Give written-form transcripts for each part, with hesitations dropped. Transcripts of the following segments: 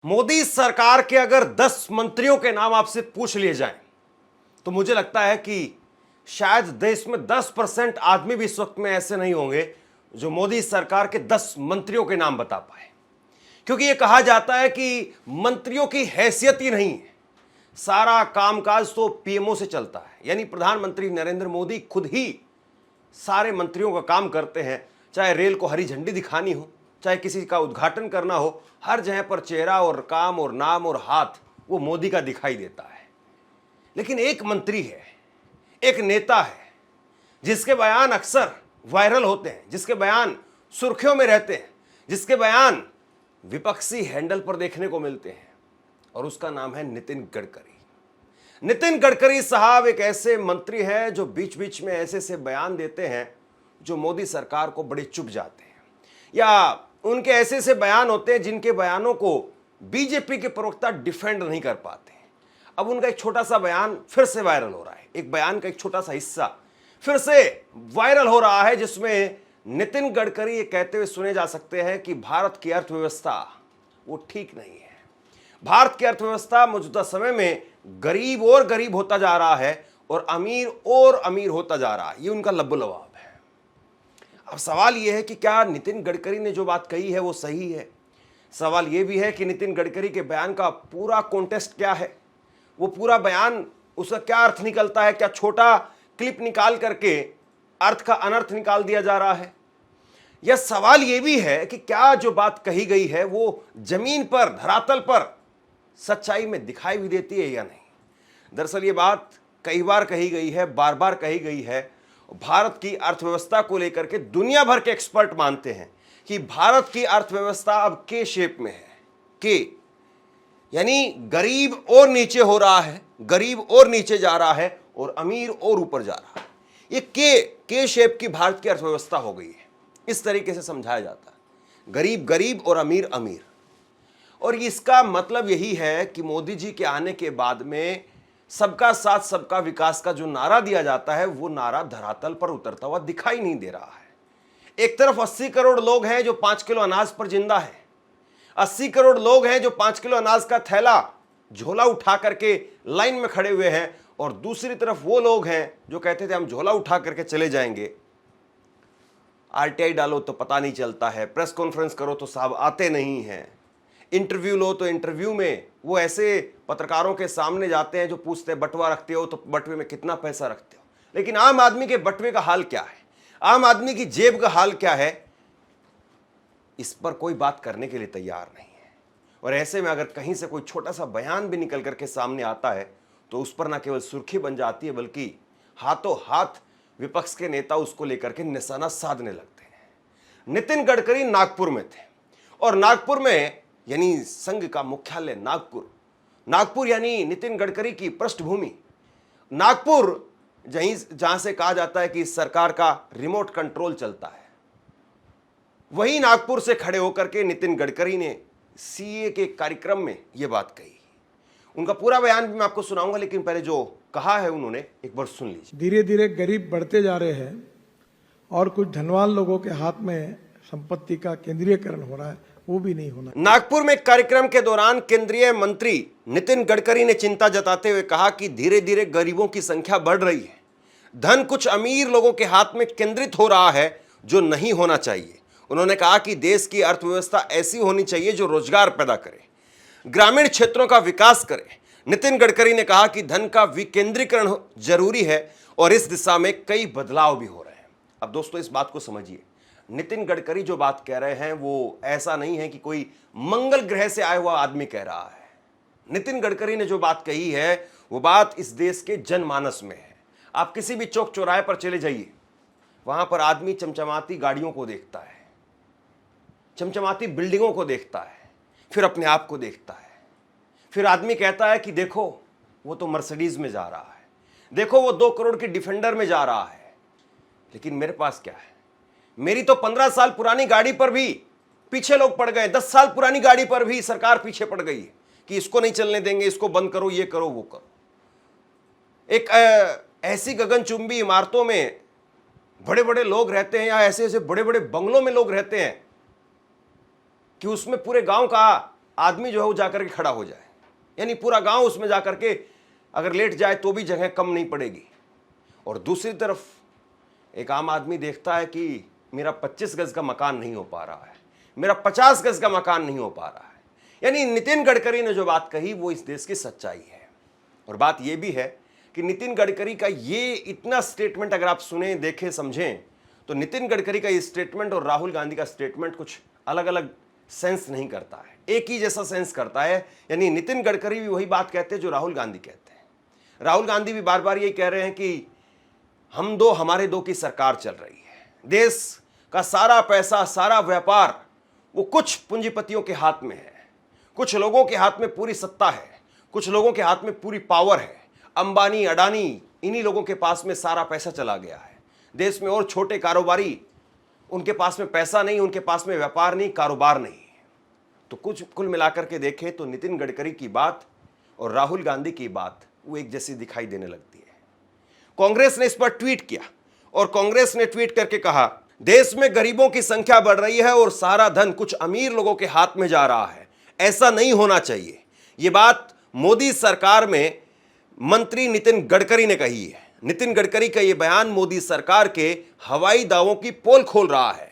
मोदी सरकार के अगर 10 मंत्रियों के नाम आपसे पूछ लिए जाएं तो मुझे लगता है कि शायद देश में 10% आदमी भी इस वक्त में ऐसे नहीं होंगे जो मोदी सरकार के 10 मंत्रियों के नाम बता पाए। क्योंकि यह कहा जाता है कि मंत्रियों की हैसियत ही नहीं है, सारा कामकाज तो पीएमओ से चलता है। यानी प्रधानमंत्री नरेंद्र मोदी खुद ही सारे मंत्रियों का काम करते हैं। चाहे रेल को हरी झंडी दिखानी हो, चाहे किसी का उद्घाटन करना हो, हर जगह पर चेहरा और काम और नाम और हाथ वो मोदी का दिखाई देता है। लेकिन एक मंत्री है, एक नेता है जिसके बयान अक्सर वायरल होते हैं, जिसके बयान सुर्खियों में रहते हैं, जिसके बयान विपक्षी हैंडल पर देखने को मिलते हैं, और उसका नाम है नितिन गडकरी। नितिन गडकरी साहब एक ऐसे मंत्री हैं जो बीच बीच में ऐसे से बयान देते हैं जो मोदी सरकार को बड़े चुभ जाते हैं, या उनके ऐसे से बयान होते हैं जिनके बयानों को बीजेपी के प्रवक्ता डिफेंड नहीं कर पाते। अब उनका एक छोटा सा बयान फिर से वायरल हो रहा है, एक बयान का एक छोटा सा हिस्सा फिर से वायरल हो रहा है, जिसमें नितिन गडकरी ये कहते हुए सुने जा सकते हैं कि भारत की अर्थव्यवस्था वो ठीक नहीं है। भारत की अर्थव्यवस्था मौजूदा समय में गरीब और गरीब होता जा रहा है और अमीर होता जा रहा है। ये उनका लब्बो-लबाब है। अब सवाल यह है कि क्या नितिन गडकरी ने जो बात कही है वो सही है? सवाल यह भी है कि नितिन गडकरी के बयान का पूरा कॉन्टेक्स्ट क्या है, वो पूरा बयान उसका क्या अर्थ निकलता है? क्या छोटा क्लिप निकाल करके अर्थ का अनर्थ निकाल दिया जा रहा है? यह सवाल यह भी है कि क्या जो बात कही गई है वो जमीन पर, धरातल पर सच्चाई में दिखाई भी देती है या नहीं? दरअसल ये बात कई बार कही गई है, बार बार कही गई है। भारत की अर्थव्यवस्था को लेकर के दुनिया भर के एक्सपर्ट मानते हैं कि भारत की अर्थव्यवस्था अब के शेप में है। के यानी गरीब और नीचे हो रहा है, गरीब और नीचे जा रहा है और अमीर और ऊपर जा रहा है। ये के शेप की भारत की अर्थव्यवस्था हो गई है। इस तरीके से समझाया जाता है, गरीब गरीब और अमीर अमीर। और इसका मतलब यही है कि मोदी जी के आने के बाद में सबका साथ सबका विकास का जो नारा दिया जाता है वो नारा धरातल पर उतरता हुआ दिखाई नहीं दे रहा है। एक तरफ 80 करोड़ लोग हैं जो 5 किलो अनाज पर जिंदा है, 80 करोड़ लोग हैं जो 5 किलो अनाज का थैला झोला उठा करके लाइन में खड़े हुए हैं, और दूसरी तरफ वो लोग हैं जो कहते थे हम झोला उठा करके चले जाएंगे, आरटीआई डालो तो पता नहीं चलता है, प्रेस कॉन्फ्रेंस करो तो साहब आते नहीं हैं, इंटरव्यू लो तो इंटरव्यू में वो ऐसे पत्रकारों के सामने जाते हैं जो पूछते हैं बटवा रखते हो तो बटवे में कितना पैसा रखते हो। लेकिन आम आदमी के बटवे का हाल क्या है, आम आदमी की जेब का हाल क्या है, इस पर कोई बात करने के लिए तैयार नहीं है। और ऐसे में अगर कहीं से कोई छोटा सा बयान भी निकल करके सामने आता है तो उस पर ना केवल सुर्खी बन जाती है बल्कि हाथों हाथ विपक्ष के नेता उसको लेकर के निशाना साधने लगते हैं। नितिन गडकरी नागपुर में थे, और नागपुर में यानी संघ का मुख्यालय नागपुर यानी नितिन गडकरी की पृष्ठभूमि, नागपुर जहां से कहा जाता है कि सरकार का रिमोट कंट्रोल चलता है, वही नागपुर से खड़े होकर के नितिन गडकरी ने सीए के कार्यक्रम में यह बात कही। उनका पूरा बयान भी मैं आपको सुनाऊंगा, लेकिन पहले जो कहा है उन्होंने एक बार सुन लीजिए। धीरे धीरे गरीब बढ़ते जा रहे हैं और कुछ धनवान लोगों के हाथ में संपत्ति का केंद्रीयकरण हो रहा है, वो भी नहीं होना। नागपुर में कार्यक्रम के दौरान केंद्रीय मंत्री नितिन गडकरी ने चिंता जताते हुए कहा कि धीरे धीरे गरीबों की संख्या बढ़ रही है, धन कुछ अमीर लोगों के हाथ में केंद्रित हो रहा है जो नहीं होना चाहिए। उन्होंने कहा कि देश की अर्थव्यवस्था ऐसी होनी चाहिए जो रोजगार पैदा करे, ग्रामीण क्षेत्रों का विकास करे। नितिन गडकरी ने कहा कि धन का विकेंद्रीकरण जरूरी है और इस दिशा में कई बदलाव भी हो रहे हैं। अब दोस्तों इस बात को समझिए, नितिन गडकरी जो बात कह रहे हैं वो ऐसा नहीं है कि कोई मंगल ग्रह से आया हुआ आदमी कह रहा है। नितिन गडकरी ने जो बात कही है वो बात इस देश के जनमानस में है। आप किसी भी चौक चौराहे पर चले जाइए, वहां पर आदमी चमचमाती गाड़ियों को देखता है, चमचमाती बिल्डिंगों को देखता है, फिर अपने आप को देखता है, फिर आदमी कहता है कि देखो वो तो मर्सिडीज में जा रहा है, देखो वो 2 करोड़ की डिफेंडर में जा रहा है, लेकिन मेरे पास क्या है? मेरी तो 15 साल पुरानी गाड़ी पर भी पीछे लोग पड़ गए, 10 साल पुरानी गाड़ी पर भी सरकार पीछे पड़ गई है कि इसको नहीं चलने देंगे, इसको बंद करो, ये करो, वो करो। एक ऐसी गगनचुंबी इमारतों में बड़े बड़े लोग रहते हैं, या ऐसे ऐसे बड़े बड़े बंगलों में लोग रहते हैं कि उसमें पूरे गांव का आदमी जो है वो जाकर के खड़ा हो जाए, यानी पूरा गांव उसमें जाकर के अगर लेट जाए तो भी जगह कम नहीं पड़ेगी। और दूसरी तरफ एक आम आदमी देखता है कि मेरा 25 गज का मकान नहीं हो पा रहा है, मेरा 50 गज का मकान नहीं हो पा रहा है। यानी नितिन गडकरी ने जो बात कही वो इस देश की सच्चाई है। और बात यह भी है कि नितिन गडकरी का ये इतना स्टेटमेंट अगर आप सुने, देखें, समझें, तो नितिन गडकरी का ये स्टेटमेंट और राहुल गांधी का स्टेटमेंट कुछ अलग अलग सेंस नहीं करता है, एक ही जैसा सेंस करता है। यानी नितिन गडकरी भी वही बात कहते हैं जो राहुल गांधी कहते हैं। राहुल गांधी भी बार बार यही कह रहे हैं कि हम दो, हमारे दो की सरकार चल रही है, देश का सारा पैसा, सारा व्यापार वो कुछ पूंजीपतियों के हाथ में है, कुछ लोगों के हाथ में पूरी सत्ता है, कुछ लोगों के हाथ में पूरी पावर है। अंबानी, अडानी, इन्हीं लोगों के पास में सारा पैसा चला गया है। देश में और छोटे कारोबारी, उनके पास में पैसा नहीं, उनके पास में व्यापार नहीं, कारोबार नहीं। तो कुछ कुल मिलाकर के देखें तो नितिन गडकरी की बात और राहुल गांधी की बात वो एक जैसी दिखाई देने लगती है। कांग्रेस ने इस पर ट्वीट किया और कांग्रेस ने ट्वीट करके कहा, देश में गरीबों की संख्या बढ़ रही है और सारा धन कुछ अमीर लोगों के हाथ में जा रहा है, ऐसा नहीं होना चाहिए। यह बात मोदी सरकार में मंत्री नितिन गडकरी ने कही है। नितिन गडकरी का यह बयान मोदी सरकार के हवाई दावों की पोल खोल रहा है।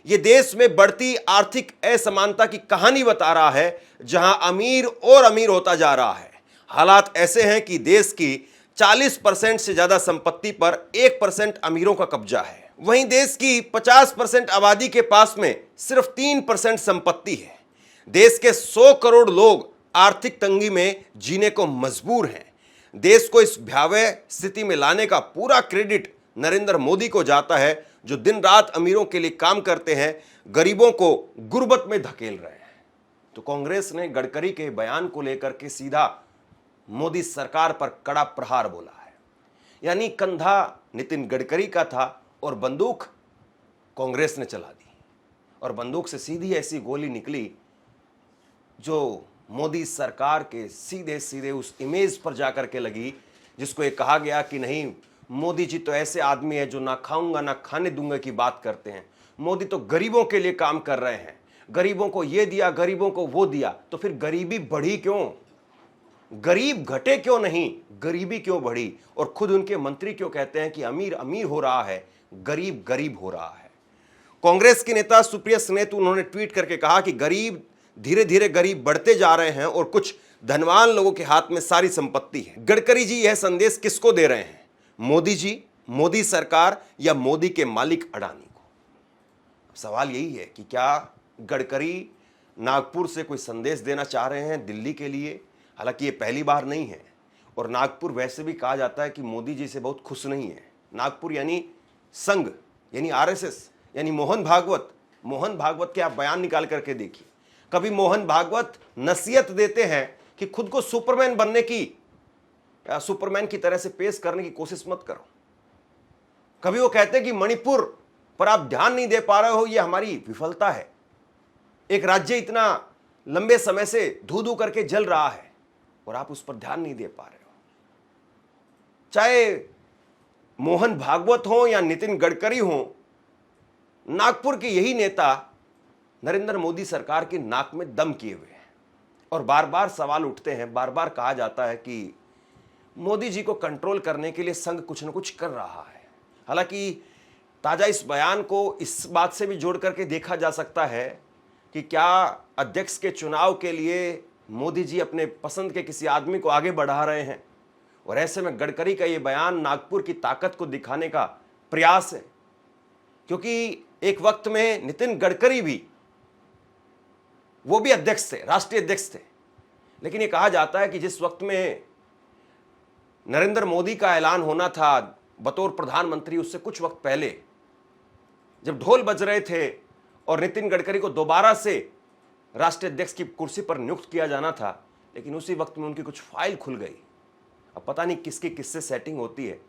यह देश में बढ़ती आर्थिक असमानता की कहानी बता रहा है, जहां अमीर और अमीर होता जा रहा है। हालात ऐसे हैं कि देश की 40% से ज्यादा संपत्ति पर 1% अमीरों का कब्जा है, वहीं देश की 50% आबादी के पास में सिर्फ 3% संपत्ति है। देश के 100 करोड़ लोग आर्थिक तंगी में जीने को मजबूर हैं। देश को इस भयावह स्थिति में लाने का पूरा क्रेडिट नरेंद्र मोदी को जाता है, जो दिन रात अमीरों के लिए काम करते हैं, गरीबों को गुर्बत में धकेल रहे हैं। तो कांग्रेस ने गडकरी के बयान को लेकर के सीधा मोदी सरकार पर कड़ा प्रहार बोला है। यानी कंधा नितिन गडकरी का था और बंदूक कांग्रेस ने चला दी, और बंदूक से सीधी ऐसी गोली निकली जो मोदी सरकार के सीधे सीधे उस इमेज पर जाकर के लगी, जिसको ये कहा गया कि नहीं, मोदी जी तो ऐसे आदमी है जो ना खाऊंगा ना खाने दूंगा की बात करते हैं। मोदी तो गरीबों के लिए काम कर रहे हैं, गरीबों को ये दिया, गरीबों को वो दिया। तो फिर गरीबी बढ़ी क्यों? गरीब घटे क्यों नहीं, गरीबी क्यों बढ़ी? और खुद उनके मंत्री क्यों कहते हैं कि अमीर अमीर हो रहा है, गरीब गरीब हो रहा है? कांग्रेस के नेता सुप्रिया स्नेतू, उन्होंने ट्वीट करके कहा कि गरीब धीरे धीरे गरीब बढ़ते जा रहे हैं और कुछ धनवान लोगों के हाथ में सारी संपत्ति है। गडकरी जी यह संदेश किसको दे रहे हैं? मोदी जी, मोदी सरकार, या मोदी के मालिक अडानी को? सवाल यही है कि क्या गडकरी नागपुर से कोई संदेश देना चाह रहे हैं दिल्ली के लिए? हालांकि ये पहली बार नहीं है, और नागपुर वैसे भी कहा जाता है कि मोदी जी से बहुत खुश नहीं है। नागपुर यानी संघ, यानी आरएसएस, यानी मोहन भागवत के आप बयान निकाल करके देखिए। कभी मोहन भागवत नसीहत देते हैं कि खुद को सुपरमैन बनने की या सुपरमैन की तरह से पेश करने की कोशिश मत करो। कभी वो कहते हैं कि मणिपुर पर आप ध्यान नहीं दे पा रहे हो, ये हमारी विफलता है। एक राज्य इतना लंबे समय से धू धू करके जल रहा है और आप उस पर ध्यान नहीं दे पा रहे हो। चाहे मोहन भागवत हो या नितिन गडकरी हो, नागपुर के यही नेता नरेंद्र मोदी सरकार की नाक में दम किए हुए हैं। और बार बार सवाल उठते हैं, बार बार कहा जाता है कि मोदी जी को कंट्रोल करने के लिए संघ कुछ न कुछ कर रहा है। हालांकि ताजा इस बयान को इस बात से भी जोड़ करके देखा जा सकता है कि क्या अध्यक्ष के चुनाव के लिए मोदी जी अपने पसंद के किसी आदमी को आगे बढ़ा रहे हैं, और ऐसे में गडकरी का ये बयान नागपुर की ताकत को दिखाने का प्रयास है। क्योंकि एक वक्त में नितिन गडकरी भी, वो भी अध्यक्ष थे, राष्ट्रीय अध्यक्ष थे, लेकिन ये कहा जाता है कि जिस वक्त में नरेंद्र मोदी का ऐलान होना था बतौर प्रधानमंत्री, उससे कुछ वक्त पहले जब ढोल बज रहे थे और नितिन गडकरी को दोबारा से राष्ट्रीय अध्यक्ष की कुर्सी पर नियुक्त किया जाना था, लेकिन उसी वक्त में उनकी कुछ फाइल खुल गई। अब पता नहीं किसकी किससे सेटिंग होती है,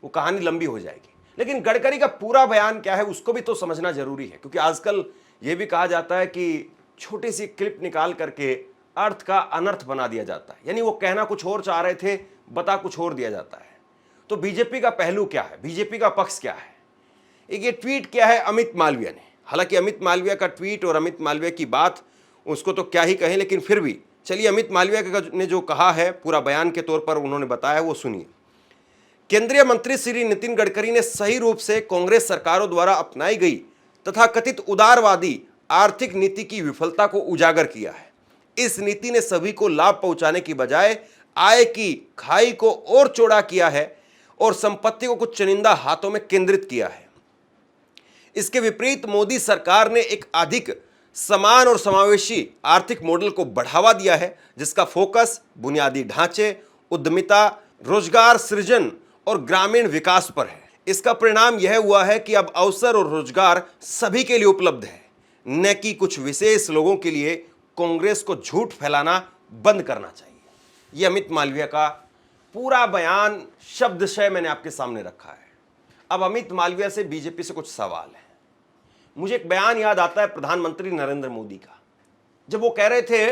वो कहानी लंबी हो जाएगी। लेकिन गडकरी का पूरा बयान क्या है उसको भी तो समझना जरूरी है, क्योंकि आजकल ये भी कहा जाता है कि छोटी सी क्लिप निकाल करके अर्थ का अनर्थ बना दिया जाता है। यानी वो कहना कुछ और चाह रहे थे, बता कुछ और दिया जाता है। तो बीजेपी का पहलू क्या है, बीजेपी का पक्ष क्या है? एक ये ट्वीट किया है अमित मालविया ने। हालांकि अमित मालविया का ट्वीट और अमित मालविया की बात उसको तो क्या ही कहें, लेकिन फिर भी चलिए अमित मालवीय ने जो कहा है पूरा बयान के तौर पर उन्होंने बताया वो सुनिए। केंद्रीय मंत्री श्री नितिन गडकरी ने सही रूप से कांग्रेस सरकारों द्वारा अपनाई गई तथा कथित उदारवादी आर्थिक नीति की विफलता को उजागर किया है। इस नीति ने सभी को लाभ पहुंचाने की बजाय आय की खाई को और चौड़ा किया है और संपत्ति को कुछ चुनिंदा हाथों में केंद्रित किया है। इसके विपरीत मोदी सरकार ने एक अधिक समान और समावेशी आर्थिक मॉडल को बढ़ावा दिया है, जिसका फोकस बुनियादी ढांचे, उद्यमिता, रोजगार सृजन और ग्रामीण विकास पर है। इसका परिणाम यह हुआ है कि अब अवसर और रोजगार सभी के लिए उपलब्ध है, न कि कुछ विशेष लोगों के लिए। कांग्रेस को झूठ फैलाना बंद करना चाहिए। यह अमित मालवीय का पूरा बयान शब्दशः मैंने आपके सामने रखा है। अब अमित मालवीय से बीजेपी से कुछ सवाल है। मुझे एक बयान याद आता है प्रधानमंत्री नरेंद्र मोदी का, जब वो कह रहे थे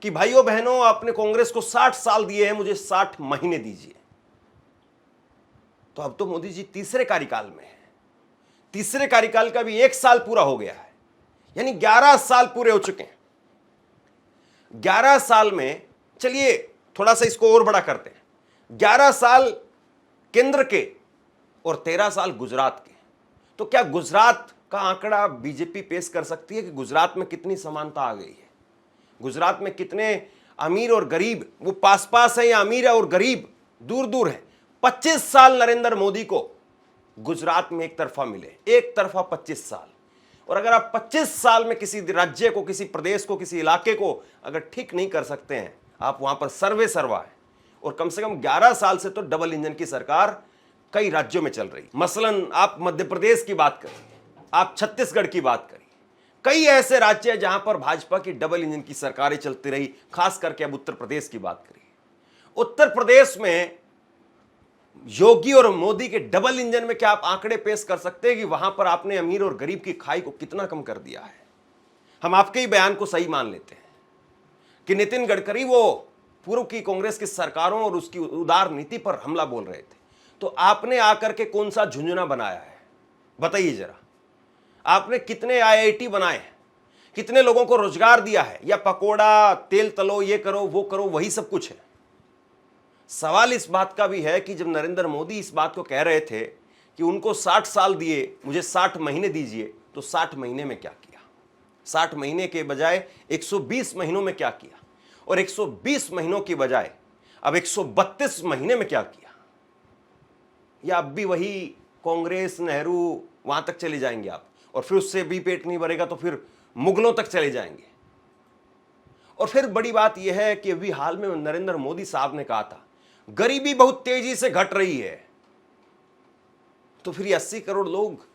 कि भाइयों बहनों आपने कांग्रेस को 60 साल दिए हैं, मुझे 60 महीने दीजिए। तो अब तो मोदी जी तीसरे कार्यकाल में है, तीसरे कार्यकाल का भी 1 साल पूरा हो गया है, यानी 11 साल पूरे हो चुके हैं। 11 साल में चलिए थोड़ा सा इसको और बड़ा करते हैं, 11 साल केंद्र के और 13 साल गुजरात के। तो क्या गुजरात का आंकड़ा बीजेपी पेश कर सकती है कि गुजरात में कितनी समानता आ गई है? गुजरात में कितने अमीर और गरीब वो पास पास है या अमीर और गरीब दूर दूर है? 25 साल नरेंद्र मोदी को गुजरात में एक तरफा मिले, एक तरफा 25 साल। और अगर आप 25 साल में किसी राज्य को, किसी प्रदेश को, किसी इलाके को अगर ठीक नहीं कर सकते हैं, आप वहां पर सर्वे सर्वा है। और कम से कम 11 साल से तो डबल इंजन की सरकार कई राज्यों में चल रही। मसलन आप मध्य प्रदेश की बात करिए, आप छत्तीसगढ़ की बात करिए, कई ऐसे राज्य हैं जहां पर भाजपा की डबल इंजन की सरकारें चलती रही। खास करके अब उत्तर प्रदेश की बात करिए, उत्तर प्रदेश में योगी और मोदी के डबल इंजन में क्या आप आंकड़े पेश कर सकते हैं कि वहां पर आपने अमीर और गरीब की खाई को कितना कम कर दिया है? हम आपके ही बयान को सही मान लेते हैं कि नितिन गडकरी वो पूर्व की कांग्रेस की सरकारों और उसकी उदार नीति पर हमला बोल रहे थे, तो आपने आकर के कौन सा झुंझुना बनाया है? बताइए जरा। आपने कितने आईआईटी बनाए हैं? कितने लोगों को रोजगार दिया है? या पकोड़ा, तेल तलो, ये करो वो करो, वही सब कुछ है? सवाल इस बात का भी है कि जब नरेंद्र मोदी इस बात को कह रहे थे कि उनको 60 साल दिए, मुझे 60 महीने दीजिए, तो 60 महीने में क्या किया? 60 महीने के बजाय 120 महीनों में क्या किया? और 120 महीनों की बजाय अब 132 महीने में क्या किया? या अब भी वही कांग्रेस, नेहरू, वहां तक चले जाएंगे आप? और फिर उससे भी पेट नहीं भरेगा तो फिर मुगलों तक चले जाएंगे। और फिर बड़ी बात यह है कि अभी हाल में नरेंद्र मोदी साहब ने कहा था गरीबी बहुत तेजी से घट रही है। तो फिर 80 करोड़ लोग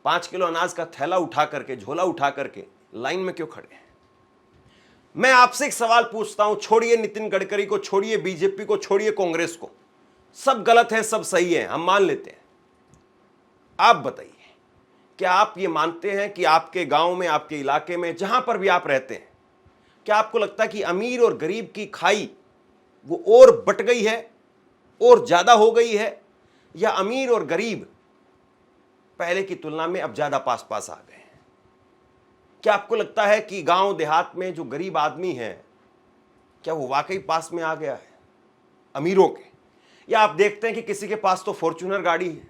5 किलो अनाज का थैला उठा करके, झोला उठा करके लाइन में क्यों खड़े हैं? मैं आपसे एक सवाल पूछता हूं, छोड़िए नितिन गडकरी को, छोड़िए बीजेपी को, छोड़िए कांग्रेस को, सब गलत है, सब सही है, हम मान लेते हैं। आप बताइए, क्या आप ये मानते हैं कि आपके गांव में, आपके इलाके में, जहां पर भी आप रहते हैं, क्या आपको लगता है कि अमीर और गरीब की खाई वो और बट गई है, और ज्यादा हो गई है, या अमीर और गरीब पहले की तुलना में अब ज्यादा पास पास आ गए हैं? क्या आपको लगता है कि गांव देहात में जो गरीब आदमी है, क्या वो वाकई पास में आ गया है अमीरों के? या आप देखते हैं कि किसी के पास तो फॉर्च्यूनर गाड़ी है,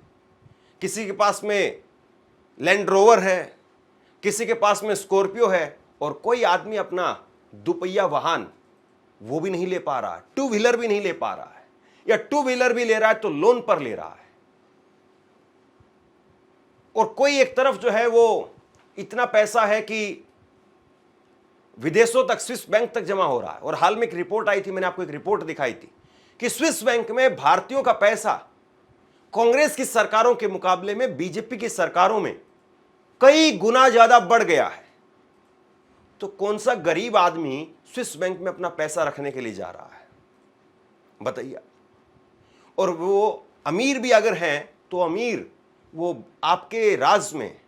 किसी के पास में लैंड रोवर है, किसी के पास में स्कॉर्पियो है, और कोई आदमी अपना दुपहिया वाहन वो भी नहीं ले पा रहा है, 2 व्हीलर भी नहीं ले पा रहा है, या 2 व्हीलर भी ले रहा है तो लोन पर ले रहा है। और कोई एक तरफ जो है वो इतना पैसा है कि विदेशों तक, स्विस बैंक तक जमा हो रहा है। और हाल में एक रिपोर्ट आई थी, मैंने आपको एक रिपोर्ट दिखाई थी कि स्विस बैंक में भारतीयों का पैसा कांग्रेस की सरकारों के मुकाबले में बीजेपी की सरकारों में कई गुना ज्यादा बढ़ गया है। तो कौन सा गरीब आदमी स्विस बैंक में अपना पैसा रखने के लिए जा रहा है? बताइए। और वो अमीर भी अगर हैं तो अमीर वो आपके राज में,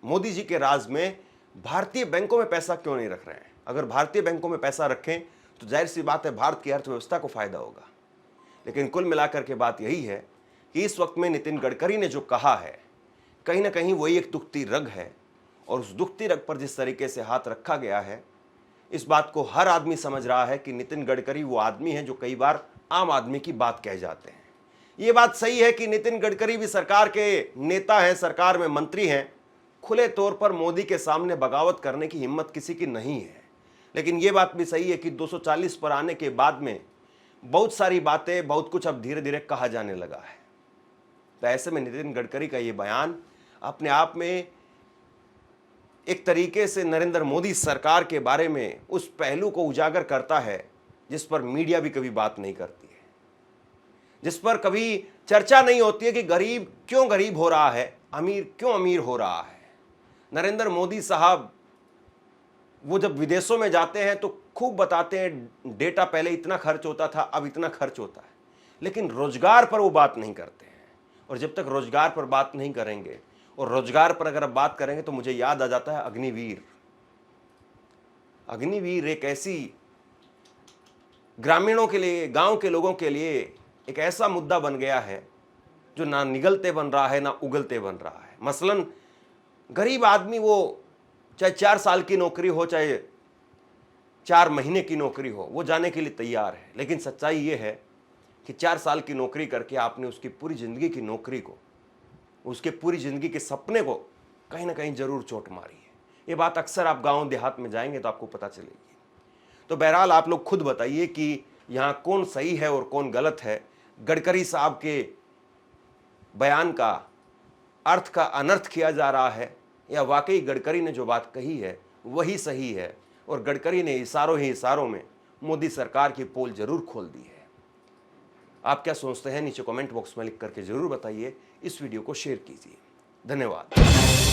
मोदी जी के राज में भारतीय बैंकों में पैसा क्यों नहीं रख रहे हैं? अगर भारतीय बैंकों में पैसा रखें तो जाहिर सी बात है भारत की अर्थव्यवस्था को फायदा होगा। लेकिन कुल मिलाकर के बात यही है कि इस वक्त में नितिन गडकरी ने जो कहा है, कहीं ना कहीं वही एक दुखती रग है। और उस दुखती रग पर जिस तरीके से हाथ रखा गया है, इस बात को हर आदमी समझ रहा है कि नितिन गडकरी वो आदमी है जो कई बार आम आदमी की बात कह जाते हैं। ये बात सही है कि नितिन गडकरी भी सरकार के नेता हैं, सरकार में मंत्री हैं। खुले तौर पर मोदी के सामने बगावत करने की हिम्मत किसी की नहीं है। लेकिन ये बात भी सही है कि 240 पर आने के बाद में बहुत सारी बातें, बहुत कुछ अब धीरे धीरे कहा जाने लगा है। तो ऐसे में नितिन गडकरी का ये बयान अपने आप में एक तरीके से नरेंद्र मोदी सरकार के बारे में उस पहलू को उजागर करता है जिस पर मीडिया भी कभी बात नहीं करती है, जिस पर कभी चर्चा नहीं होती है कि गरीब क्यों गरीब हो रहा है, अमीर क्यों अमीर हो रहा है। नरेंद्र मोदी साहब वो जब विदेशों में जाते हैं तो खूब बताते हैं डेटा पहले इतना खर्च होता था, अब इतना खर्च होता है, लेकिन रोजगार पर वो बात नहीं करते हैं। और जब तक रोजगार पर बात नहीं करेंगे, और रोजगार पर अगर आप बात करेंगे तो मुझे याद आ जाता है अग्निवीर। अग्निवीर एक ऐसी ग्रामीणों के लिए, गांव के लोगों के लिए एक ऐसा मुद्दा बन गया है जो ना निगलते बन रहा है ना उगलते बन रहा है। मसलन गरीब आदमी वो चाहे 4 साल की नौकरी हो, चाहे 4 महीने की नौकरी हो, वो जाने के लिए तैयार है। लेकिन सच्चाई ये है कि 4 साल की नौकरी करके आपने उसकी पूरी जिंदगी की नौकरी को, उसके पूरी जिंदगी के सपने को कहीं ना कहीं जरूर चोट मारी है। ये बात अक्सर आप गांव देहात में जाएंगे तो आपको पता चलेगी। तो बहरहाल आप लोग खुद बताइए कि यहां कौन सही है और कौन गलत है। गडकरी साहब के बयान का अर्थ का अनर्थ किया जा रहा है, या वाकई गडकरी ने जो बात कही है वही सही है, और गडकरी ने इशारों ही इशारों में मोदी सरकार की पोल जरूर खोल दी है। आप क्या सोचते हैं नीचे कमेंट बॉक्स में लिख करके जरूर बताइए। इस वीडियो को शेयर कीजिए। धन्यवाद।